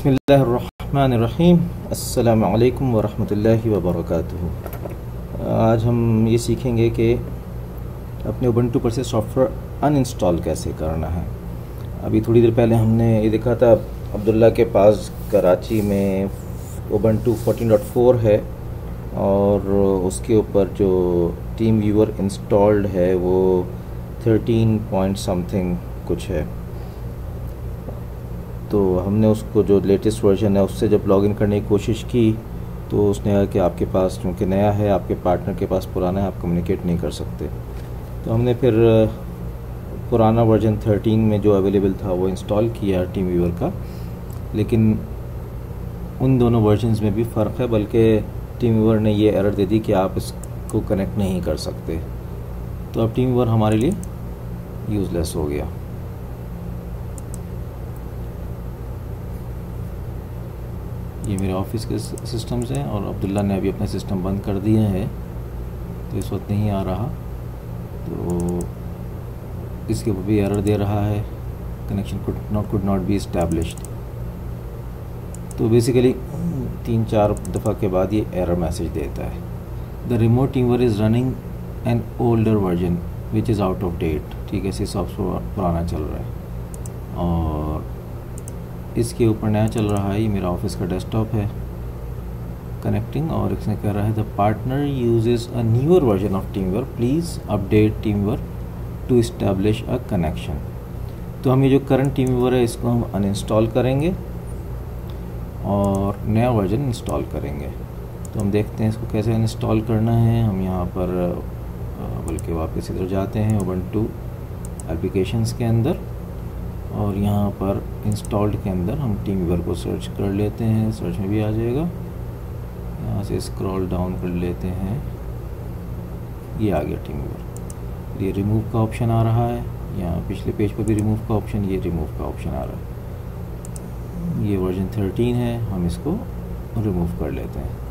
बिस्मिल्लाहिर्रहमानिर्रहीम। अस्सलाम वालेकुम वरहमतुल्लाहि वबरकातुहू। आज हम ये सीखेंगे कि अपने उबंटू पर से सॉफ्टवेयर अनइंस्टॉल कैसे करना है। अभी थोड़ी देर पहले हमने ये देखा था, अब्दुल्ला के पास कराची में उबंटू 14.4 है और उसके ऊपर जो टीम व्यूअर इंस्टॉल्ड है वो 13 पॉइंट समथिंग कुछ है। तो हमने उसको जो लेटेस्ट वर्जन है उससे जब लॉगिन करने की कोशिश की तो उसने कहा कि आपके पास चूँकि नया है, आपके पार्टनर के पास पुराना है, आप कम्युनिकेट नहीं कर सकते। तो हमने फिर पुराना वर्जन 13 में जो अवेलेबल था वो इंस्टॉल किया टीम व्यूअर का, लेकिन उन दोनों वर्जन्स में भी फ़र्क है, बल्कि टीम व्यूअर ने ये एरर दे दी कि आप इसको कनेक्ट नहीं कर सकते। तो अब टीम व्यूअर हमारे लिए यूज़लेस हो गया। ये मेरे ऑफिस के सिस्टम्स हैं और अब्दुल्ला ने अभी अपना सिस्टम बंद कर दिया है तो इस वक्त नहीं आ रहा, तो इसके ऊपर भी एरर दे रहा है, connection could not be established. तो बेसिकली 3-4 दफ़ा के बाद ये एरर मैसेज देता है। The remote TeamViewer is running an older version which is out of date. ठीक है, इसी सॉफ्टवेयर पुराना चल रहा है और इसके ऊपर नया चल रहा है। ये मेरा ऑफिस का डेस्कटॉप है कनेक्टिंग, और इसने कह रहा है the partner uses a newer version of TeamViewer, please update TeamViewer to establish a connection. तो हम ये जो करंट टीमवर है इसको हम अनइंस्टॉल करेंगे और नया वर्जन इंस्टॉल करेंगे। तो हम देखते हैं इसको कैसे इंस्टॉल करना है। हम यहाँ पर बल्कि वापस इधर जाते हैं उबंटू एप्लीकेशंस के अंदर और यहाँ पर इंस्टॉल्ड के अंदर हम टीम व्यूअर को सर्च कर लेते हैं। सर्च में भी आ जाएगा, यहाँ से स्क्रॉल डाउन कर लेते हैं, ये आ गया टीम व्यूअर। ये रिमूव का ऑप्शन आ रहा है, यहाँ पिछले पेज पर भी रिमूव का ऑप्शन, ये रिमूव का ऑप्शन आ रहा है। ये वर्जन 13 है, हम इसको रिमूव कर लेते हैं।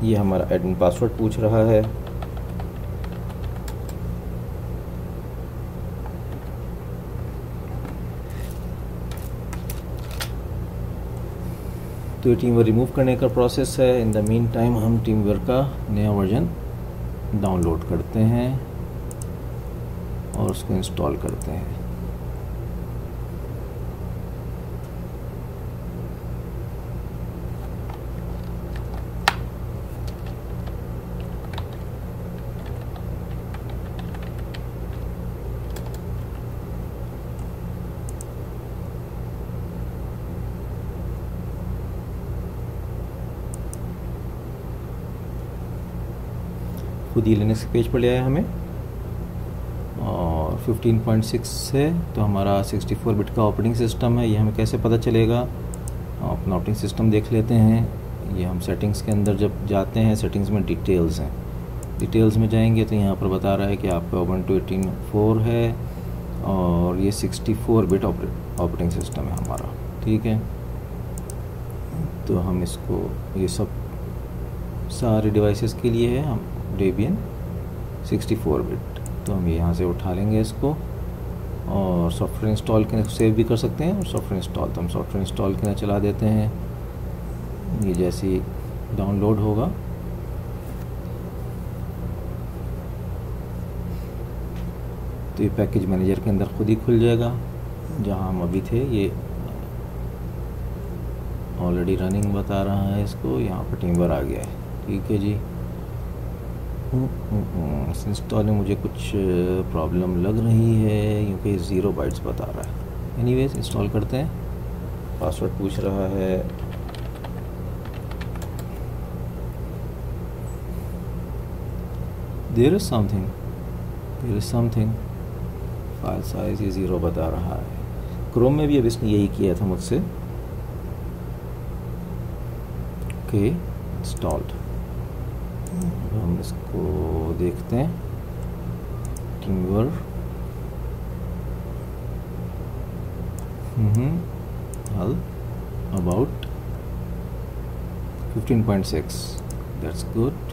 ये हमारा एडमिन पासवर्ड पूछ रहा है। तो ये टीमवेयर रिमूव करने का प्रोसेस है। इन द मीन टाइम हम टीमवेयर का नया वर्जन डाउनलोड करते हैं और उसको इंस्टॉल करते हैं। खुद ही लिनक्स पेज पर ले आया हमें और 15.6 है, तो हमारा 64 बिट का ऑपरेटिंग सिस्टम है। ये हमें कैसे पता चलेगा, अपना ऑपरेटिंग सिस्टम देख लेते हैं। ये हम सेटिंग्स के अंदर जब जाते हैं, सेटिंग्स में डिटेल्स हैं, डिटेल्स में जाएंगे तो यहाँ पर बता रहा है कि आपका उबंटू 18.4 है और ये 64 बिट ऑपरेटिंग सिस्टम है हमारा। ठीक है, तो हम इसको, ये सब सारे डिवाइसेस के लिए है, हम डेबियन 64 बिट, तो हम यहाँ से उठा लेंगे इसको और सॉफ्टवेयर इंस्टॉल के सेव भी कर सकते हैं। और सॉफ्टवेयर इंस्टॉल, तो हम सॉफ्टवेयर इंस्टॉल के चला देते हैं। ये जैसे ही डाउनलोड होगा तो ये पैकेज मैनेजर के अंदर खुद ही खुल जाएगा। जहाँ हम अभी थे ये ऑलरेडी रनिंग बता रहा है इसको, यहाँ पर टीमवेयर आ गया है। ठीक है जी, इस इंस्टॉल में मुझे कुछ प्रॉब्लम लग रही है क्योंकि 0 बाइट्स बता रहा है। एनीवेज इंस्टॉल करते हैं। पासवर्ड पूछ रहा है, there is something, file size ये 0 बता रहा है। क्रोम में भी अब इसने यही किया था मुझसे। Okay, installed. हम इसको देखते हैं। टीमव्यूअर हल अबाउट 15.6, that's good.